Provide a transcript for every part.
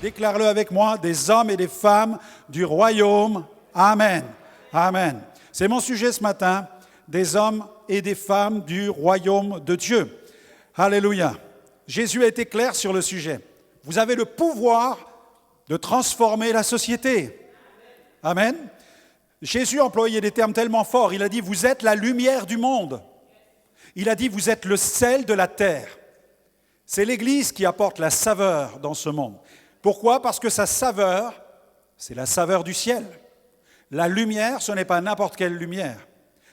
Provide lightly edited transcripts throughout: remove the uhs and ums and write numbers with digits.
déclare-le avec moi, des hommes et des femmes du royaume. Amen. Amen. C'est mon sujet ce matin, des hommes et des femmes du royaume de Dieu. Alléluia. Jésus a été clair sur le sujet. Vous avez le pouvoir de transformer la société. Amen. Jésus employait des termes tellement forts. Il a dit, vous êtes la lumière du monde. Il a dit, vous êtes le sel de la terre. C'est l'Église qui apporte la saveur dans ce monde. Pourquoi? Parce que sa saveur, c'est la saveur du ciel. La lumière, ce n'est pas n'importe quelle lumière.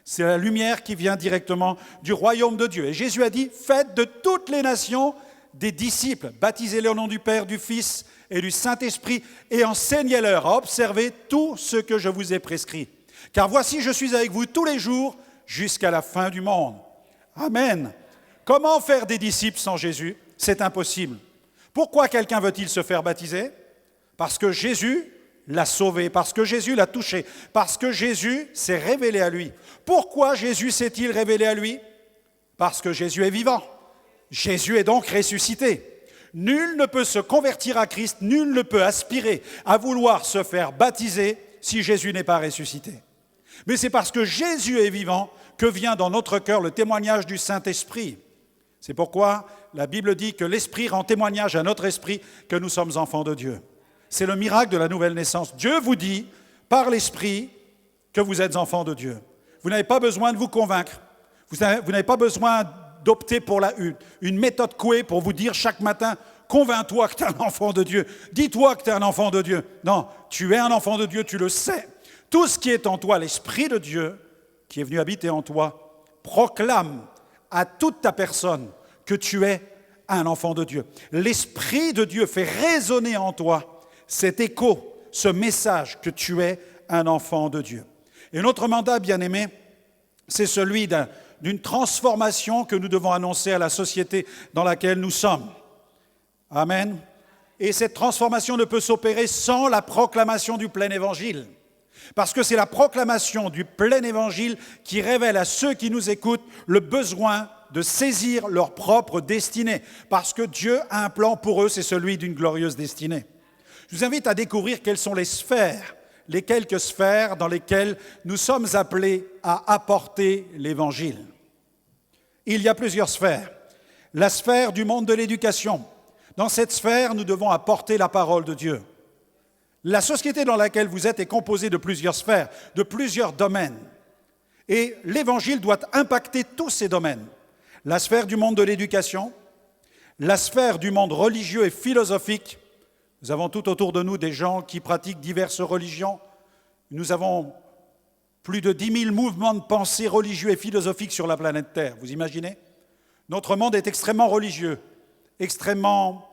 C'est la lumière qui vient directement du royaume de Dieu. Et Jésus a dit, faites de toutes les nations des disciples, baptisez-les au nom du Père, du Fils et du Saint-Esprit, et enseignez-leur à observer tout ce que je vous ai prescrit. Car voici, je suis avec vous tous les jours jusqu'à la fin du monde. Amen. Comment faire des disciples sans Jésus? C'est impossible. Pourquoi quelqu'un veut-il se faire baptiser? Parce que Jésus l'a sauvé, parce que Jésus l'a touché, parce que Jésus s'est révélé à lui. Pourquoi Jésus s'est-il révélé à lui? Parce que Jésus est vivant. Jésus est donc ressuscité. Nul ne peut se convertir à Christ, nul ne peut aspirer à vouloir se faire baptiser si Jésus n'est pas ressuscité. Mais c'est parce que Jésus est vivant que vient dans notre cœur le témoignage du Saint-Esprit. C'est pourquoi la Bible dit que l'Esprit rend témoignage à notre esprit que nous sommes enfants de Dieu. C'est le miracle de la nouvelle naissance. Dieu vous dit, par l'Esprit, que vous êtes enfants de Dieu. Vous n'avez pas besoin de vous convaincre. Vous n'avez pas besoin d'opter pour une méthode Coué pour vous dire chaque matin, convainc-toi que tu es un enfant de Dieu. Dis-toi que tu es un enfant de Dieu. Non, tu es un enfant de Dieu, tu le sais. Tout ce qui est en toi, l'Esprit de Dieu, qui est venu habiter en toi, proclame à toute ta personne que tu es un enfant de Dieu. L'Esprit de Dieu fait résonner en toi cet écho, ce message que tu es un enfant de Dieu. Et notre mandat, bien-aimé, c'est celui d'une transformation que nous devons annoncer à la société dans laquelle nous sommes. Amen. Et cette transformation ne peut s'opérer sans la proclamation du plein évangile. Parce que c'est la proclamation du plein évangile qui révèle à ceux qui nous écoutent le besoin de saisir leur propre destinée. Parce que Dieu a un plan pour eux, c'est celui d'une glorieuse destinée. Je vous invite à découvrir quelles sont les quelques sphères dans lesquelles nous sommes appelés à apporter l'Évangile. Il y a plusieurs sphères. La sphère du monde de l'éducation. Dans cette sphère, nous devons apporter la parole de Dieu. La société dans laquelle vous êtes est composée de plusieurs sphères, de plusieurs domaines. Et l'Évangile doit impacter tous ces domaines. La sphère du monde de l'éducation, la sphère du monde religieux et philosophique. Nous avons tout autour de nous des gens qui pratiquent diverses religions. Nous avons plus de 10 000 mouvements de pensée religieux et philosophiques sur la planète Terre. Vous imaginez? Notre monde est extrêmement religieux, extrêmement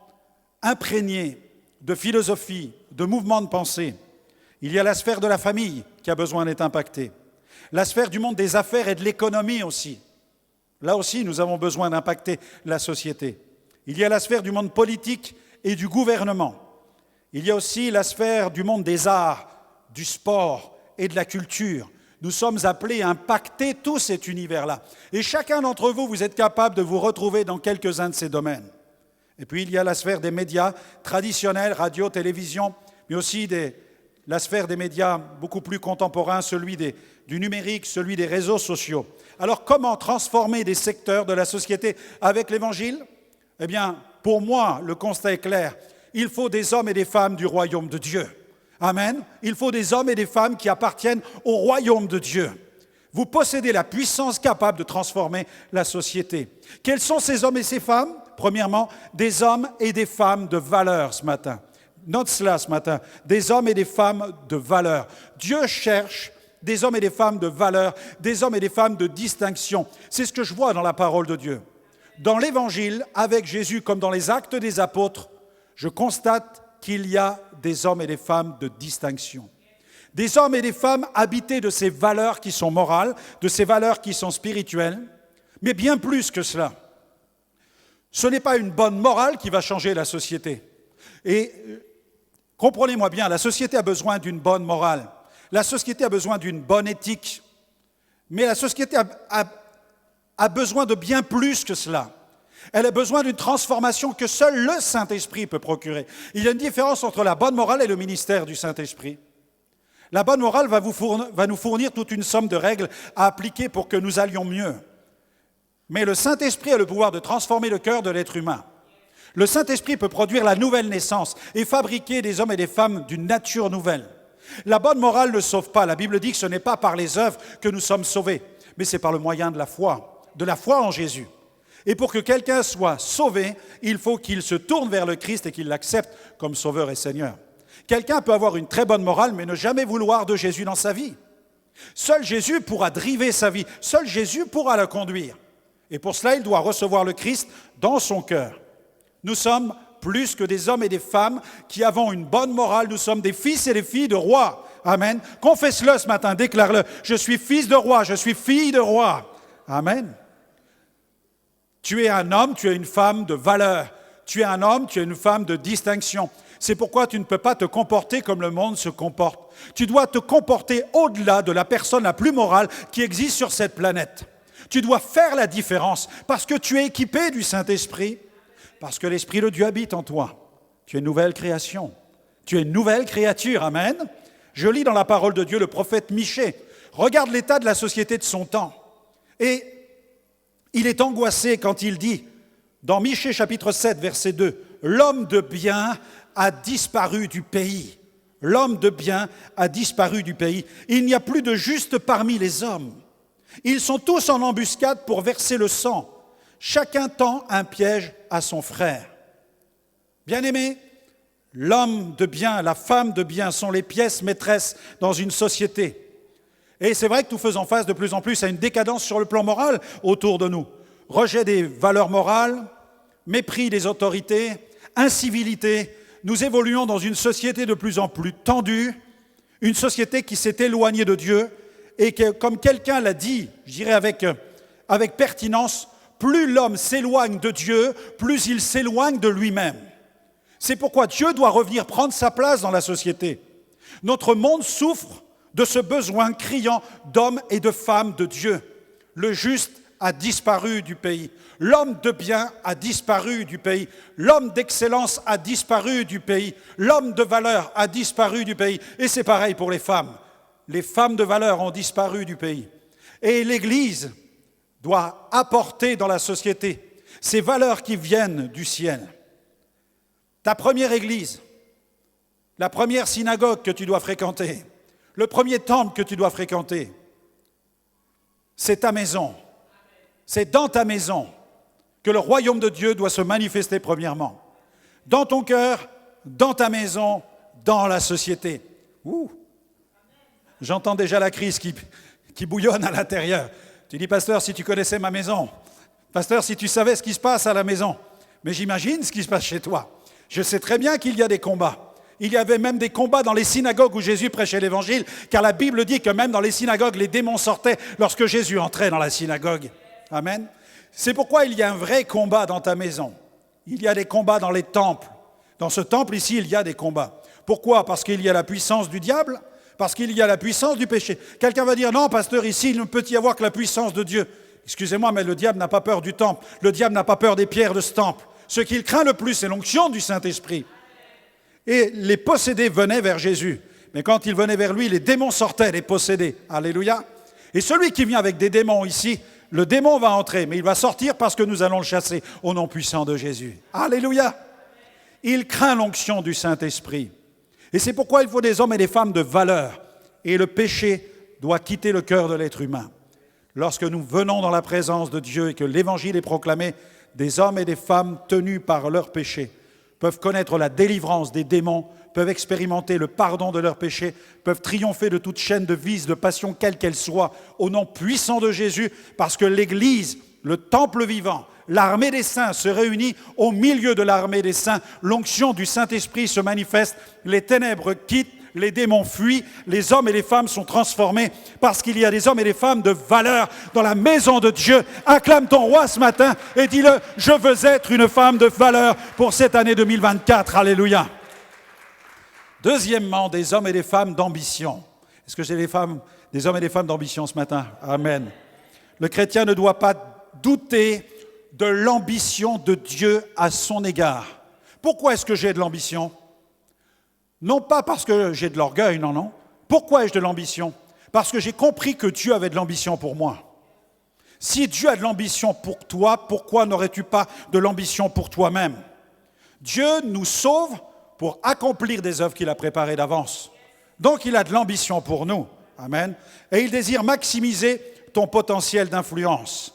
imprégné de philosophie, de mouvements de pensée. Il y a la sphère de la famille qui a besoin d'être impactée. La sphère du monde des affaires et de l'économie aussi. Là aussi, nous avons besoin d'impacter la société. Il y a la sphère du monde politique et du gouvernement. Il y a aussi la sphère du monde des arts, du sport et de la culture. Nous sommes appelés à impacter tout cet univers-là. Et chacun d'entre vous, vous êtes capable de vous retrouver dans quelques-uns de ces domaines. Et puis, il y a la sphère des médias traditionnels, radio, télévision, mais aussi la sphère des médias beaucoup plus contemporains, celui du numérique, celui des réseaux sociaux. Alors, comment transformer des secteurs de la société avec l'Évangile? Eh bien, pour moi, le constat est clair. Il faut des hommes et des femmes du royaume de Dieu. Amen. Il faut des hommes et des femmes qui appartiennent au royaume de Dieu. Vous possédez la puissance capable de transformer la société. Quels sont ces hommes et ces femmes? Premièrement, des hommes et des femmes de valeur ce matin. Note cela ce matin, des hommes et des femmes de valeur. Dieu cherche des hommes et des femmes de valeur, des hommes et des femmes de distinction. C'est ce que je vois dans la parole de Dieu. Dans l'Évangile, avec Jésus, comme dans les actes des apôtres, je constate qu'il y a des hommes et des femmes de distinction. Des hommes et des femmes habités de ces valeurs qui sont morales, de ces valeurs qui sont spirituelles, mais bien plus que cela. Ce n'est pas une bonne morale qui va changer la société. Et comprenez-moi bien, la société a besoin d'une bonne morale. La société a besoin d'une bonne éthique. Mais la société a besoin de bien plus que cela. Elle a besoin d'une transformation que seul le Saint-Esprit peut procurer. Il y a une différence entre la bonne morale et le ministère du Saint-Esprit. La bonne morale va nous fournir toute une somme de règles à appliquer pour que nous allions mieux. Mais le Saint-Esprit a le pouvoir de transformer le cœur de l'être humain. Le Saint-Esprit peut produire la nouvelle naissance et fabriquer des hommes et des femmes d'une nature nouvelle. La bonne morale ne sauve pas. La Bible dit que ce n'est pas par les œuvres que nous sommes sauvés, mais c'est par le moyen de la foi en Jésus. Et pour que quelqu'un soit sauvé, il faut qu'il se tourne vers le Christ et qu'il l'accepte comme Sauveur et Seigneur. Quelqu'un peut avoir une très bonne morale, mais ne jamais vouloir de Jésus dans sa vie. Seul Jésus pourra driver sa vie. Seul Jésus pourra la conduire. Et pour cela, il doit recevoir le Christ dans son cœur. Nous sommes plus que des hommes et des femmes qui avons une bonne morale. Nous sommes des fils et des filles de rois. Amen. Confesse-le ce matin, déclare-le. Je suis fils de roi, je suis fille de roi. Amen. Tu es un homme, tu es une femme de valeur. Tu es un homme, tu es une femme de distinction. C'est pourquoi tu ne peux pas te comporter comme le monde se comporte. Tu dois te comporter au-delà de la personne la plus morale qui existe sur cette planète. Tu dois faire la différence parce que tu es équipé du Saint-Esprit, parce que l'Esprit de Dieu habite en toi. Tu es une nouvelle création. Tu es une nouvelle créature. Amen. Je lis dans la parole de Dieu le prophète Michée. Regarde l'état de la société de son temps. Et il est angoissé quand il dit, dans Michée chapitre 7, verset 2, « L'homme de bien a disparu du pays. » L'homme de bien a disparu du pays. Il n'y a plus de juste parmi les hommes. Ils sont tous en embuscade pour verser le sang. Chacun tend un piège à son frère. Bien-aimés, l'homme de bien, la femme de bien sont les pièces maîtresses dans une société. Et c'est vrai que nous faisons face de plus en plus à une décadence sur le plan moral autour de nous. Rejet des valeurs morales, mépris des autorités, incivilité. Nous évoluons dans une société de plus en plus tendue, une société qui s'est éloignée de Dieu et que, comme quelqu'un l'a dit, je dirais avec pertinence, plus l'homme s'éloigne de Dieu, plus il s'éloigne de lui-même. C'est pourquoi Dieu doit revenir prendre sa place dans la société. Notre monde souffre de ce besoin criant d'hommes et de femmes de Dieu. Le juste a disparu du pays. L'homme de bien a disparu du pays. L'homme d'excellence a disparu du pays. L'homme de valeur a disparu du pays. Et c'est pareil pour les femmes. Les femmes de valeur ont disparu du pays. Et l'Église doit apporter dans la société ces valeurs qui viennent du ciel. Ta première église, la première synagogue que tu dois fréquenter, le premier temple que tu dois fréquenter, c'est ta maison. C'est dans ta maison que le royaume de Dieu doit se manifester premièrement. Dans ton cœur, dans ta maison, dans la société. Ouh. J'entends déjà la crise qui bouillonne à l'intérieur. Tu dis, pasteur, si tu connaissais ma maison, pasteur, si tu savais ce qui se passe à la maison, mais j'imagine ce qui se passe chez toi. Je sais très bien qu'il y a des combats. Il y avait même des combats dans les synagogues où Jésus prêchait l'Évangile, car la Bible dit que même dans les synagogues, les démons sortaient lorsque Jésus entrait dans la synagogue. Amen. C'est pourquoi il y a un vrai combat dans ta maison. Il y a des combats dans les temples. Dans ce temple ici, il y a des combats. Pourquoi? Parce qu'il y a la puissance du diable, parce qu'il y a la puissance du péché. Quelqu'un va dire, non, pasteur, ici, il ne peut y avoir que la puissance de Dieu. Excusez-moi, mais le diable n'a pas peur du temple. Le diable n'a pas peur des pierres de ce temple. Ce qu'il craint le plus, c'est l'onction du Saint-Esprit. Et les possédés venaient vers Jésus. Mais quand ils venaient vers lui, les démons sortaient des possédés. Alléluia. Et celui qui vient avec des démons ici, le démon va entrer, mais il va sortir parce que nous allons le chasser au nom puissant de Jésus. Alléluia. Il craint l'onction du Saint-Esprit. Et c'est pourquoi il faut des hommes et des femmes de valeur. Et le péché doit quitter le cœur de l'être humain. Lorsque nous venons dans la présence de Dieu et que l'Évangile est proclamé, des hommes et des femmes tenus par leur péché peuvent connaître la délivrance des démons, peuvent expérimenter le pardon de leurs péchés, peuvent triompher de toute chaîne de vice, de passion, quelle qu'elle soit, au nom puissant de Jésus, parce que l'Église, le temple vivant, l'armée des saints se réunit au milieu de l'armée des saints, l'onction du Saint-Esprit se manifeste, les ténèbres quittent, les démons fuient, les hommes et les femmes sont transformés parce qu'il y a des hommes et des femmes de valeur dans la maison de Dieu. Acclame ton roi ce matin et dis-le, je veux être une femme de valeur pour cette année 2024. Alléluia. Deuxièmement, des hommes et des femmes d'ambition. Est-ce que j'ai des hommes et des femmes d'ambition ce matin? Amen. Le chrétien ne doit pas douter de l'ambition de Dieu à son égard. Pourquoi est-ce que j'ai de l'ambition? Non pas parce que j'ai de l'orgueil, non. Pourquoi ai-je de l'ambition? Parce que j'ai compris que Dieu avait de l'ambition pour moi. Si Dieu a de l'ambition pour toi, pourquoi n'aurais-tu pas de l'ambition pour toi-même? Dieu nous sauve pour accomplir des œuvres qu'il a préparées d'avance. Donc il a de l'ambition pour nous. Amen. Et il désire maximiser ton potentiel d'influence.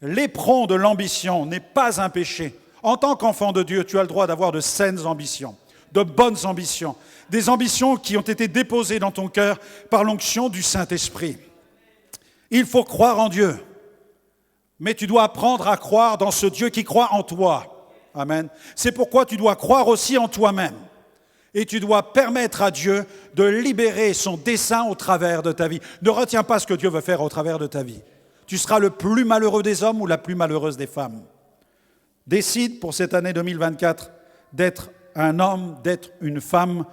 L'éperon de l'ambition n'est pas un péché. En tant qu'enfant de Dieu, tu as le droit d'avoir de saines ambitions, de bonnes ambitions, des ambitions qui ont été déposées dans ton cœur par l'onction du Saint-Esprit. Il faut croire en Dieu, mais tu dois apprendre à croire dans ce Dieu qui croit en toi. Amen. C'est pourquoi tu dois croire aussi en toi-même. Et tu dois permettre à Dieu de libérer son dessein au travers de ta vie. Ne retiens pas ce que Dieu veut faire au travers de ta vie. Tu seras le plus malheureux des hommes ou la plus malheureuse des femmes. Décide pour cette année 2024 d'être un homme, d'être une femme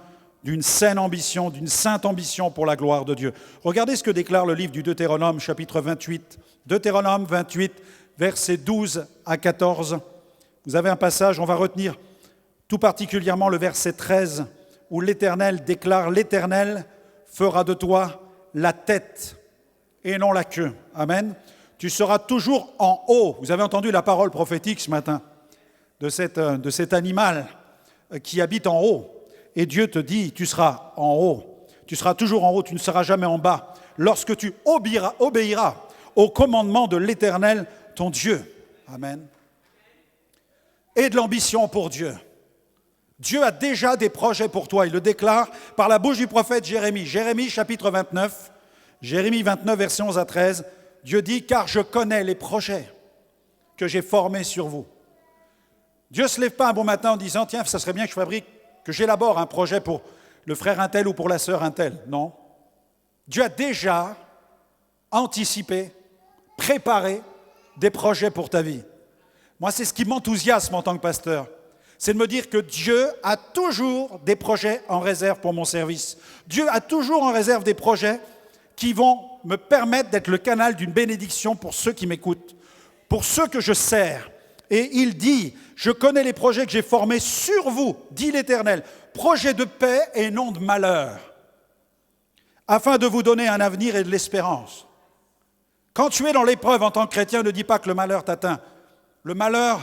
d'une saine ambition, d'une sainte ambition pour la gloire de Dieu. Regardez ce que déclare le livre du Deutéronome, chapitre 28. Deutéronome 28, versets 12 à 14. Vous avez un passage, on va retenir tout particulièrement le verset 13, où l'Éternel déclare « L'Éternel fera de toi la tête et non la queue. » Amen. Tu seras toujours en haut. Vous avez entendu la parole prophétique ce matin de cet animal qui habite en haut. Et Dieu te dit, tu seras en haut. Tu seras toujours en haut, tu ne seras jamais en bas. Lorsque tu obéiras au commandement de l'Éternel, ton Dieu. Amen. Et de l'ambition pour Dieu. Dieu a déjà des projets pour toi. Il le déclare par la bouche du prophète Jérémie. Jérémie, chapitre 29. Jérémie 29, versets 11 à 13. Dieu dit, car je connais les projets que j'ai formés sur vous. Dieu ne se lève pas un bon matin en disant, tiens, ça serait bien que j'élabore un projet pour le frère un tel ou pour la sœur un tel. Non. Dieu a déjà anticipé, préparé des projets pour ta vie. Moi, c'est ce qui m'enthousiasme en tant que pasteur. C'est de me dire que Dieu a toujours des projets en réserve pour mon service. Dieu a toujours en réserve des projets qui vont me permettre d'être le canal d'une bénédiction pour ceux qui m'écoutent, pour ceux que je sers. Et il dit, je connais les projets que j'ai formés sur vous, dit l'Éternel, projets de paix et non de malheur, afin de vous donner un avenir et de l'espérance. Quand tu es dans l'épreuve en tant que chrétien, ne dis pas que le malheur t'atteint. Le malheur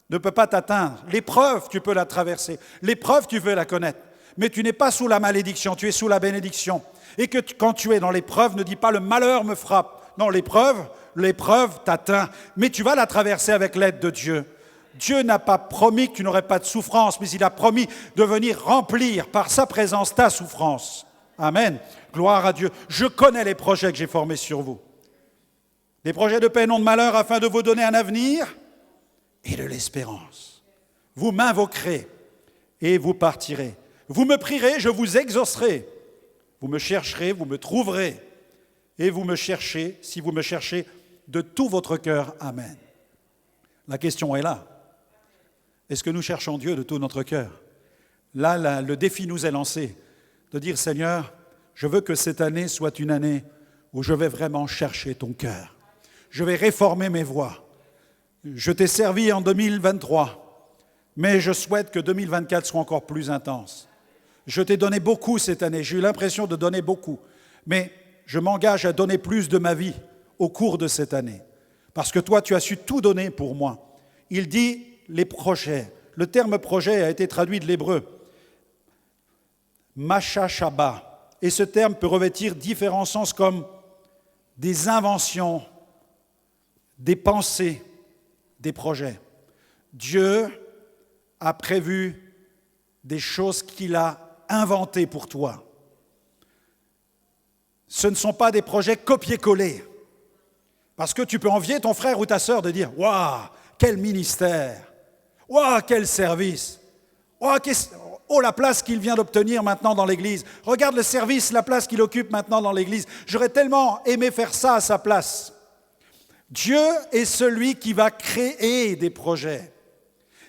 ne peut pas t'atteindre. L'épreuve, tu peux la traverser. L'épreuve, tu veux la connaître. Mais tu n'es pas sous la malédiction, tu es sous la bénédiction. Et que quand tu es dans l'épreuve, ne dis pas « le malheur me frappe ». Non, l'épreuve t'atteint. Mais tu vas la traverser avec l'aide de Dieu. Dieu n'a pas promis que tu n'aurais pas de souffrance, mais il a promis de venir remplir par sa présence ta souffrance. Amen. Gloire à Dieu. Je connais les projets que j'ai formés sur vous. Des projets de paix et non de malheur afin de vous donner un avenir et de l'espérance. Vous m'invoquerez et vous partirez. Vous me prierez, je vous exaucerai. Vous me chercherez, vous me trouverez. Et vous me cherchez, si vous me cherchez de tout votre cœur. Amen. La question est là. Est-ce que nous cherchons Dieu de tout notre cœur? Là, le défi nous est lancé de dire, Seigneur, je veux que cette année soit une année où je vais vraiment chercher ton cœur. Je vais réformer mes voies. Je t'ai servi en 2023, mais je souhaite que 2024 soit encore plus intense. Je t'ai donné beaucoup cette année, j'ai eu l'impression de donner beaucoup, mais je m'engage à donner plus de ma vie au cours de cette année, parce que toi, tu as su tout donner pour moi. Il dit les projets. Le terme projet a été traduit de l'hébreu, machashaba, et ce terme peut revêtir différents sens comme des inventions, des pensées, des projets. Dieu a prévu des choses qu'il a inventées pour toi. Ce ne sont pas des projets copier-coller. Parce que tu peux envier ton frère ou ta sœur de dire « Waouh, quel ministère! Waouh, quel service! Oh, la place qu'il vient d'obtenir maintenant dans l'Église! Regarde le service, la place qu'il occupe maintenant dans l'Église! J'aurais tellement aimé faire ça à sa place! » Dieu est celui qui va créer des projets.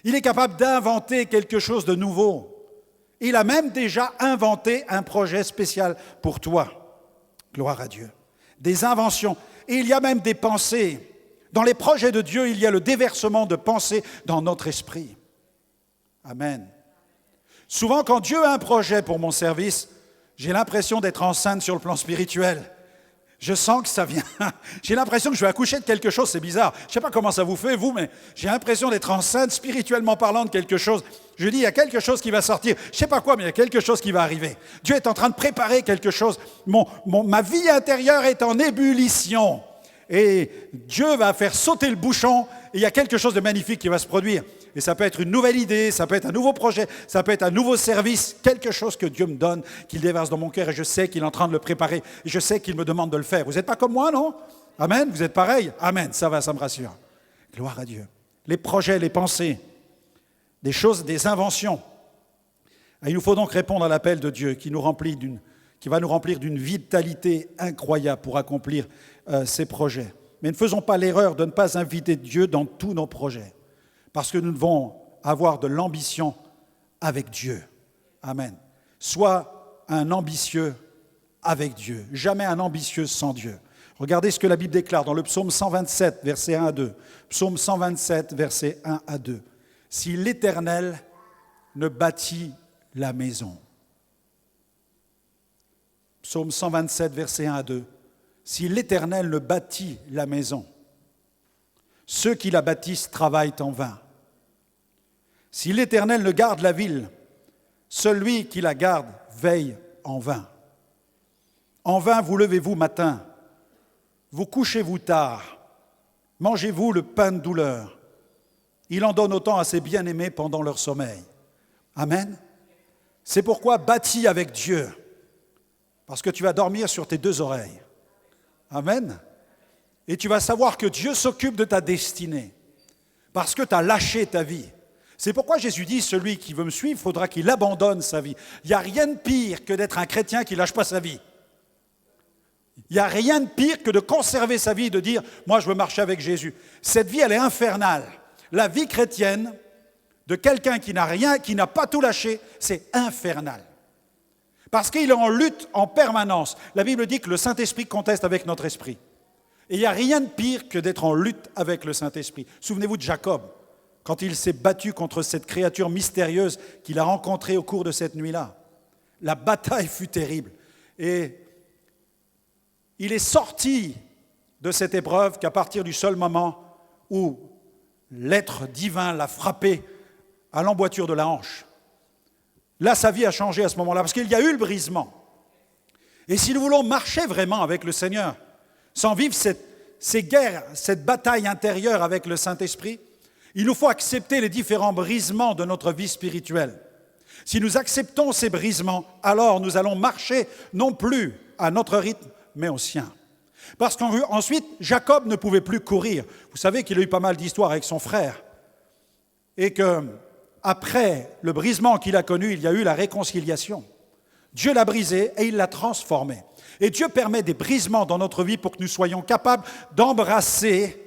Il est capable d'inventer quelque chose de nouveau. Il a même déjà inventé un projet spécial pour toi. Gloire à Dieu. Des inventions. Et il y a même des pensées. Dans les projets de Dieu, il y a le déversement de pensées dans notre esprit. Amen. Souvent, quand Dieu a un projet pour mon service, j'ai l'impression d'être enceinte sur le plan spirituel. Je sens que ça vient. J'ai l'impression que je vais accoucher de quelque chose, c'est bizarre. Je ne sais pas comment ça vous fait, vous, mais j'ai l'impression d'être enceinte, spirituellement parlant, de quelque chose. Je dis, il y a quelque chose qui va sortir. Je ne sais pas quoi, mais il y a quelque chose qui va arriver. Dieu est en train de préparer quelque chose. Ma vie intérieure est en ébullition. Et Dieu va faire sauter le bouchon et il y a quelque chose de magnifique qui va se produire. Et ça peut être une nouvelle idée, ça peut être un nouveau projet, ça peut être un nouveau service, quelque chose que Dieu me donne, qu'il déverse dans mon cœur et je sais qu'il est en train de le préparer et je sais qu'il me demande de le faire. Vous n'êtes pas comme moi, non? Amen, vous êtes pareil? Amen, ça va, ça me rassure. Gloire à Dieu. Les projets, les pensées, des choses, des inventions. Et il nous faut donc répondre à l'appel de Dieu qui va nous remplir d'une vitalité incroyable pour accomplir ces projets. Mais ne faisons pas l'erreur de ne pas inviter Dieu dans tous nos projets, parce que nous devons avoir de l'ambition avec Dieu. Amen. Sois un ambitieux avec Dieu, jamais un ambitieux sans Dieu. Regardez ce que la Bible déclare dans le psaume 127, versets 1 à 2. Psaume 127, versets 1 à 2. « Si l'Éternel ne bâtit la maison. » Psaume 127, versets 1 à 2. Si l'Éternel ne bâtit la maison, ceux qui la bâtissent travaillent en vain. Si l'Éternel ne garde la ville, celui qui la garde veille en vain. En vain vous levez-vous matin, vous couchez-vous tard, mangez-vous le pain de douleur. Il en donne autant à ses bien-aimés pendant leur sommeil. Amen. C'est pourquoi bâtis avec Dieu, parce que tu vas dormir sur tes deux oreilles. Amen. Et tu vas savoir que Dieu s'occupe de ta destinée, parce que tu as lâché ta vie. C'est pourquoi Jésus dit, celui qui veut me suivre, il faudra qu'il abandonne sa vie. Il n'y a rien de pire que d'être un chrétien qui ne lâche pas sa vie. Il n'y a rien de pire que de conserver sa vie, de dire, moi je veux marcher avec Jésus. Cette vie, elle est infernale. La vie chrétienne de quelqu'un qui n'a rien, qui n'a pas tout lâché, c'est infernal. Parce qu'il est en lutte en permanence. La Bible dit que le Saint-Esprit conteste avec notre esprit. Et il n'y a rien de pire que d'être en lutte avec le Saint-Esprit. Souvenez-vous de Jacob, quand il s'est battu contre cette créature mystérieuse qu'il a rencontrée au cours de cette nuit-là. La bataille fut terrible. Et il est sorti de cette épreuve qu'à partir du seul moment où l'être divin l'a frappé à l'emboîture de la hanche. Là, sa vie a changé à ce moment-là, parce qu'il y a eu le brisement. Et si nous voulons marcher vraiment avec le Seigneur, sans vivre ces guerres, cette bataille intérieure avec le Saint-Esprit, il nous faut accepter les différents brisements de notre vie spirituelle. Si nous acceptons ces brisements, alors nous allons marcher non plus à notre rythme, mais au sien. Parce qu'ensuite, Jacob ne pouvait plus courir. Vous savez qu'il a eu pas mal d'histoires avec son frère. Et qu'après le brisement qu'il a connu, il y a eu la réconciliation. Dieu l'a brisé et il l'a transformé. Et Dieu permet des brisements dans notre vie pour que nous soyons capables d'embrasser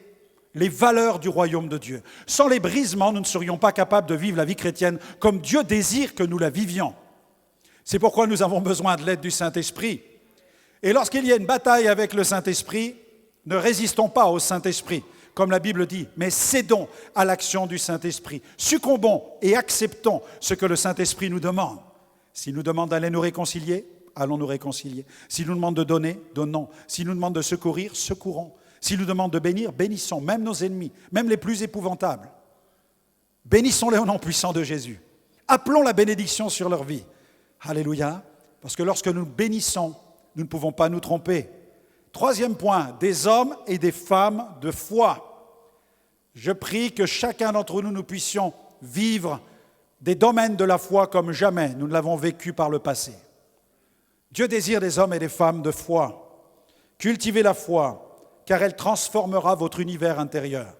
les valeurs du royaume de Dieu. Sans les brisements, nous ne serions pas capables de vivre la vie chrétienne comme Dieu désire que nous la vivions. C'est pourquoi nous avons besoin de l'aide du Saint-Esprit. Et lorsqu'il y a une bataille avec le Saint-Esprit, ne résistons pas au Saint-Esprit, comme la Bible dit, mais cédons à l'action du Saint-Esprit. Succombons et acceptons ce que le Saint-Esprit nous demande. S'il nous demande d'aller nous réconcilier, allons nous réconcilier. S'il nous demande de donner, donnons. S'il nous demande de secourir, secourons. S'il nous demande de bénir, bénissons, même nos ennemis, même les plus épouvantables. Bénissons-les au nom puissant de Jésus. Appelons la bénédiction sur leur vie. Alléluia. Parce que lorsque nous bénissons, nous ne pouvons pas nous tromper. Troisième point, des hommes et des femmes de foi. Je prie que chacun d'entre nous, nous puissions vivre des domaines de la foi comme jamais nous ne l'avons vécu par le passé. Dieu désire des hommes et des femmes de foi. Cultivez la foi, car elle transformera votre univers intérieur.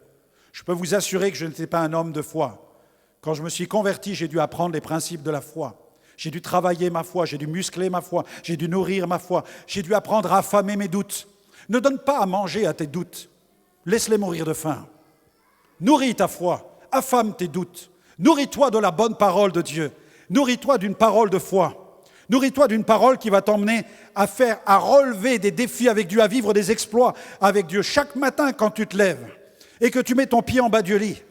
Je peux vous assurer que je n'étais pas un homme de foi. Quand je me suis converti, j'ai dû apprendre les principes de la foi. J'ai dû travailler ma foi, j'ai dû muscler ma foi, j'ai dû nourrir ma foi, j'ai dû apprendre à affamer mes doutes. Ne donne pas à manger à tes doutes, laisse-les mourir de faim. Nourris ta foi, affame tes doutes, nourris-toi de la bonne parole de Dieu, nourris-toi d'une parole de foi, nourris-toi d'une parole qui va t'emmener à relever des défis avec Dieu, à vivre des exploits avec Dieu. Chaque matin quand tu te lèves, et que tu mets ton pied en bas du lit,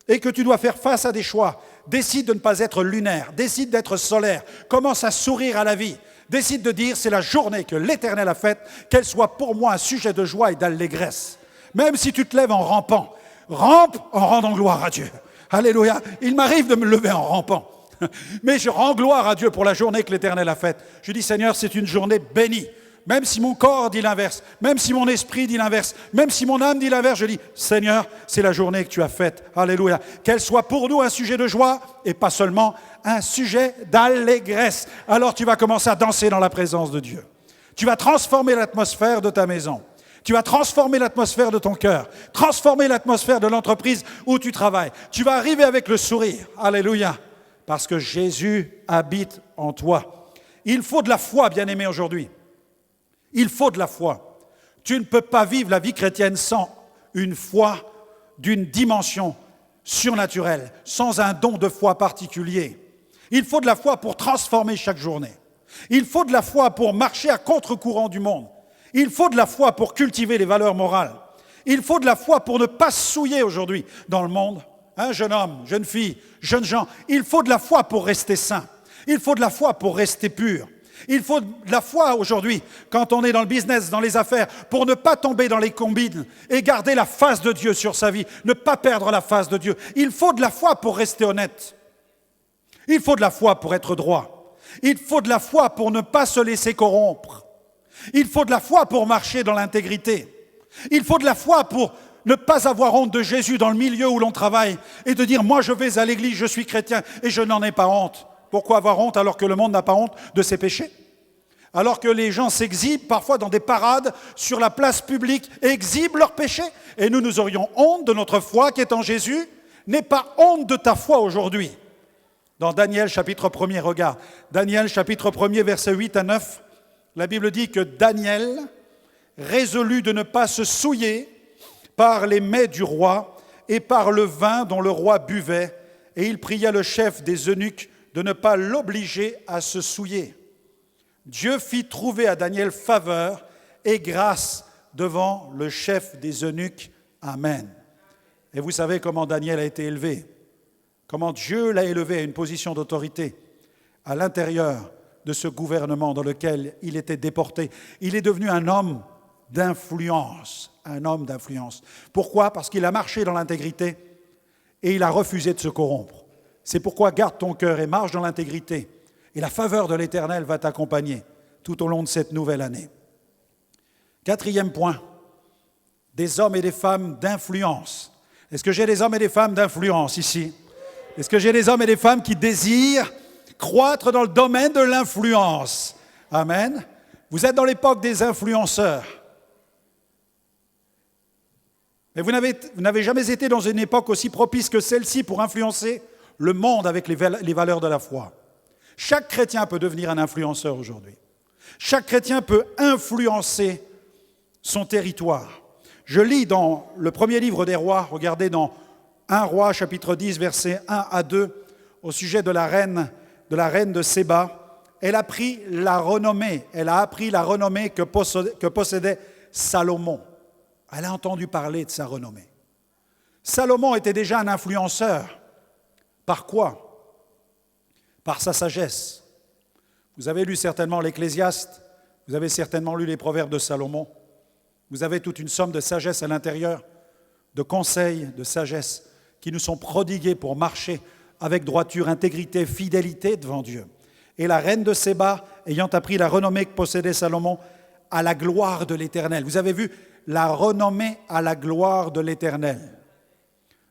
et que tu dois faire face à des choix, décide de ne pas être lunaire, décide d'être solaire, commence à sourire à la vie, décide de dire c'est la journée que l'Éternel a faite, qu'elle soit pour moi un sujet de joie et d'allégresse. Même si tu te lèves en rampant, rampe en rendant gloire à Dieu. Alléluia. Il m'arrive de me lever en rampant, mais je rends gloire à Dieu pour la journée que l'Éternel a faite. Je dis Seigneur, c'est une journée bénie. Même si mon corps dit l'inverse, même si mon esprit dit l'inverse, même si mon âme dit l'inverse, je dis, Seigneur, c'est la journée que tu as faite. Alléluia. Qu'elle soit pour nous un sujet de joie et pas seulement un sujet d'allégresse. Alors tu vas commencer à danser dans la présence de Dieu. Tu vas transformer l'atmosphère de ta maison. Tu vas transformer l'atmosphère de ton cœur, transformer l'atmosphère de l'entreprise où tu travailles. Tu vas arriver avec le sourire. Alléluia. Parce que Jésus habite en toi. Il faut de la foi, bien-aimé, aujourd'hui. Il faut de la foi. Tu ne peux pas vivre la vie chrétienne sans une foi d'une dimension surnaturelle, sans un don de foi particulier. Il faut de la foi pour transformer chaque journée. Il faut de la foi pour marcher à contre-courant du monde. Il faut de la foi pour cultiver les valeurs morales. Il faut de la foi pour ne pas se souiller aujourd'hui dans le monde. Jeune homme, jeune fille, jeunes gens, il faut de la foi pour rester saint. Il faut de la foi pour rester pur. Il faut de la foi aujourd'hui, quand on est dans le business, dans les affaires, pour ne pas tomber dans les combines et garder la face de Dieu sur sa vie, ne pas perdre la face de Dieu. Il faut de la foi pour rester honnête. Il faut de la foi pour être droit. Il faut de la foi pour ne pas se laisser corrompre. Il faut de la foi pour marcher dans l'intégrité. Il faut de la foi pour ne pas avoir honte de Jésus dans le milieu où l'on travaille et de dire « moi je vais à l'église, je suis chrétien et je n'en ai pas honte ». Pourquoi avoir honte alors que le monde n'a pas honte de ses péchés? Alors que les gens s'exhibent parfois dans des parades sur la place publique et exhibent leurs péchés. Et nous aurions honte de notre foi qui est en Jésus. N'aie pas honte de ta foi aujourd'hui. Dans Daniel chapitre 1er, regarde. Daniel chapitre 1er, versets 8 à 9. La Bible dit que Daniel résolut de ne pas se souiller par les mets du roi et par le vin dont le roi buvait. Et il pria le chef des eunuques de ne pas l'obliger à se souiller. Dieu fit trouver à Daniel faveur et grâce devant le chef des eunuques. Amen. Et vous savez comment Daniel a été élevé, comment Dieu l'a élevé à une position d'autorité à l'intérieur de ce gouvernement dans lequel il était déporté. Il est devenu un homme d'influence, un homme d'influence. Pourquoi? Parce qu'il a marché dans l'intégrité et il a refusé de se corrompre. C'est pourquoi garde ton cœur et marche dans l'intégrité. Et la faveur de l'Éternel va t'accompagner tout au long de cette nouvelle année. 4e point, des hommes et des femmes d'influence. Est-ce que j'ai des hommes et des femmes d'influence ici? Est-ce que j'ai des hommes et des femmes qui désirent croître dans le domaine de l'influence? Amen. Vous êtes dans l'époque des influenceurs. Mais vous n'avez jamais été dans une époque aussi propice que celle-ci pour influencer le monde avec les valeurs de la foi. Chaque chrétien peut devenir un influenceur aujourd'hui. Chaque chrétien peut influencer son territoire. Je lis dans le premier livre des rois, regardez dans 1 Roi, chapitre 10, versets 1 à 2, au sujet de la reine de Séba. Elle a appris la renommée que possédait Salomon. Elle a entendu parler de sa renommée. Salomon était déjà un influenceur. Par quoi? Par sa sagesse. Vous avez lu certainement l'Ecclésiaste, vous avez certainement lu les Proverbes de Salomon. Vous avez toute une somme de sagesse à l'intérieur, de conseils, de sagesse, qui nous sont prodigués pour marcher avec droiture, intégrité, fidélité devant Dieu. Et la reine de Séba, ayant appris la renommée que possédait Salomon, à la gloire de l'Éternel. Vous avez vu, la renommée à la gloire de l'Éternel.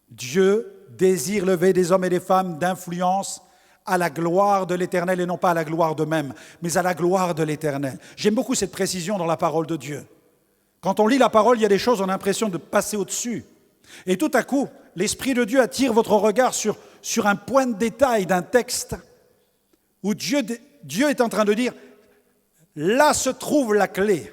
Dieu désire lever des hommes et des femmes d'influence à la gloire de l'Éternel et non pas à la gloire d'eux-mêmes, mais à la gloire de l'Éternel. J'aime beaucoup cette précision dans la parole de Dieu. Quand on lit la parole, il y a des choses, on a l'impression de passer au-dessus. Et tout à coup, l'Esprit de Dieu attire votre regard sur un point de détail d'un texte où Dieu est en train de dire, là se trouve la clé.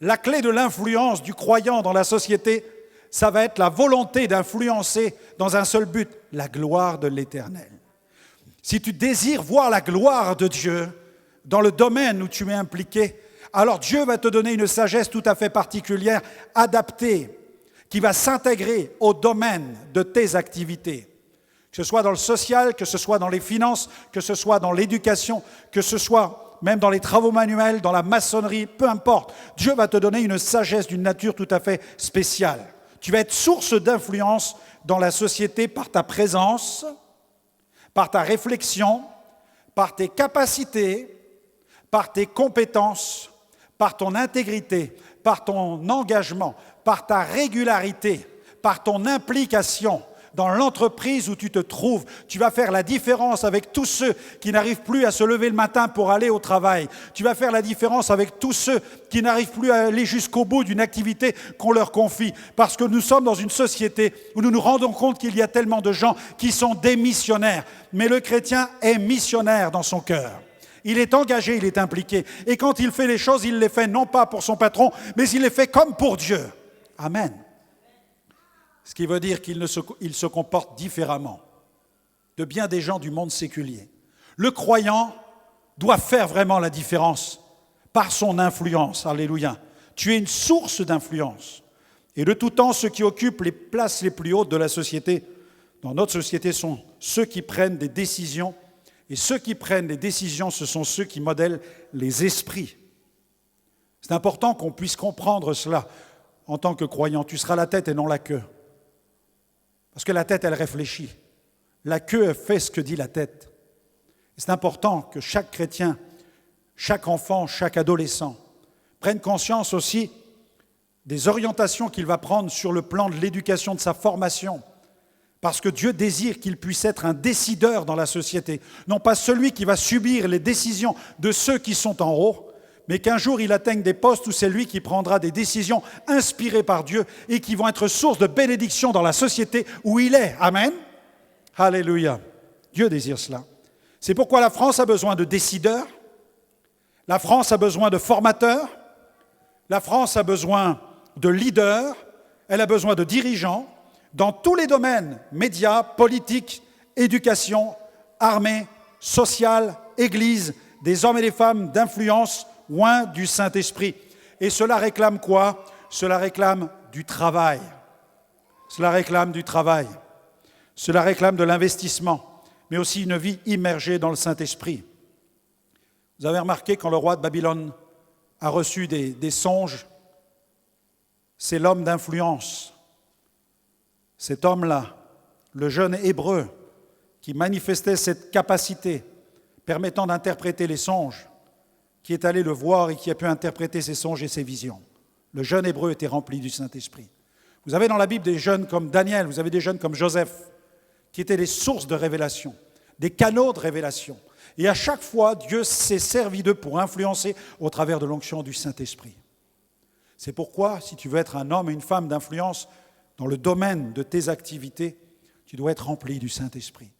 La clé de l'influence du croyant dans la société, ça va être la volonté d'influencer dans un seul but, la gloire de l'Éternel. Si tu désires voir la gloire de Dieu dans le domaine où tu es impliqué, alors Dieu va te donner une sagesse tout à fait particulière, adaptée, qui va s'intégrer au domaine de tes activités. Que ce soit dans le social, que ce soit dans les finances, que ce soit dans l'éducation, que ce soit même dans les travaux manuels, dans la maçonnerie, peu importe. Dieu va te donner une sagesse d'une nature tout à fait spéciale. Tu vas être source d'influence dans la société par ta présence, par ta réflexion, par tes capacités, par tes compétences, par ton intégrité, par ton engagement, par ta régularité, par ton implication dans l'entreprise où tu te trouves. Tu vas faire la différence avec tous ceux qui n'arrivent plus à se lever le matin pour aller au travail. Tu vas faire la différence avec tous ceux qui n'arrivent plus à aller jusqu'au bout d'une activité qu'on leur confie. Parce que nous sommes dans une société où nous nous rendons compte qu'il y a tellement de gens qui sont des missionnaires. Mais le chrétien est missionnaire dans son cœur. Il est engagé, il est impliqué. Et quand il fait les choses, il les fait non pas pour son patron, mais il les fait comme pour Dieu. Amen. Ce qui veut dire qu'il se comporte différemment de bien des gens du monde séculier. Le croyant doit faire vraiment la différence par son influence. Alléluia. Tu es une source d'influence. Et de tout temps, ceux qui occupent les places les plus hautes de la société, dans notre société, sont ceux qui prennent des décisions. Et ceux qui prennent des décisions, ce sont ceux qui modèlent les esprits. C'est important qu'on puisse comprendre cela en tant que croyant. Tu seras la tête et non la queue. Parce que la tête, elle réfléchit. La queue, elle fait ce que dit la tête. Et c'est important que chaque chrétien, chaque enfant, chaque adolescent prenne conscience aussi des orientations qu'il va prendre sur le plan de l'éducation, de sa formation. Parce que Dieu désire qu'il puisse être un décideur dans la société. Non pas celui qui va subir les décisions de ceux qui sont en haut, mais qu'un jour il atteigne des postes où c'est lui qui prendra des décisions inspirées par Dieu et qui vont être source de bénédiction dans la société où il est. Amen. Alléluia. Dieu désire cela. C'est pourquoi la France a besoin de décideurs, la France a besoin de formateurs, la France a besoin de leaders, elle a besoin de dirigeants dans tous les domaines, médias, politiques, éducation, armée, sociale, église, des hommes et des femmes d'influence, loin du Saint-Esprit. Et cela réclame quoi? Cela réclame du travail. Cela réclame du travail. Cela réclame de l'investissement, mais aussi une vie immergée dans le Saint-Esprit. Vous avez remarqué quand le roi de Babylone a reçu des songes, c'est l'homme d'influence. Cet homme-là, le jeune Hébreu, qui manifestait cette capacité permettant d'interpréter les songes, qui est allé le voir et qui a pu interpréter ses songes et ses visions. Le jeune Hébreu était rempli du Saint-Esprit. Vous avez dans la Bible des jeunes comme Daniel, vous avez des jeunes comme Joseph, qui étaient des sources de révélation, des canaux de révélation. Et à chaque fois, Dieu s'est servi d'eux pour influencer au travers de l'onction du Saint-Esprit. C'est pourquoi, si tu veux être un homme et une femme d'influence dans le domaine de tes activités, tu dois être rempli du Saint-Esprit.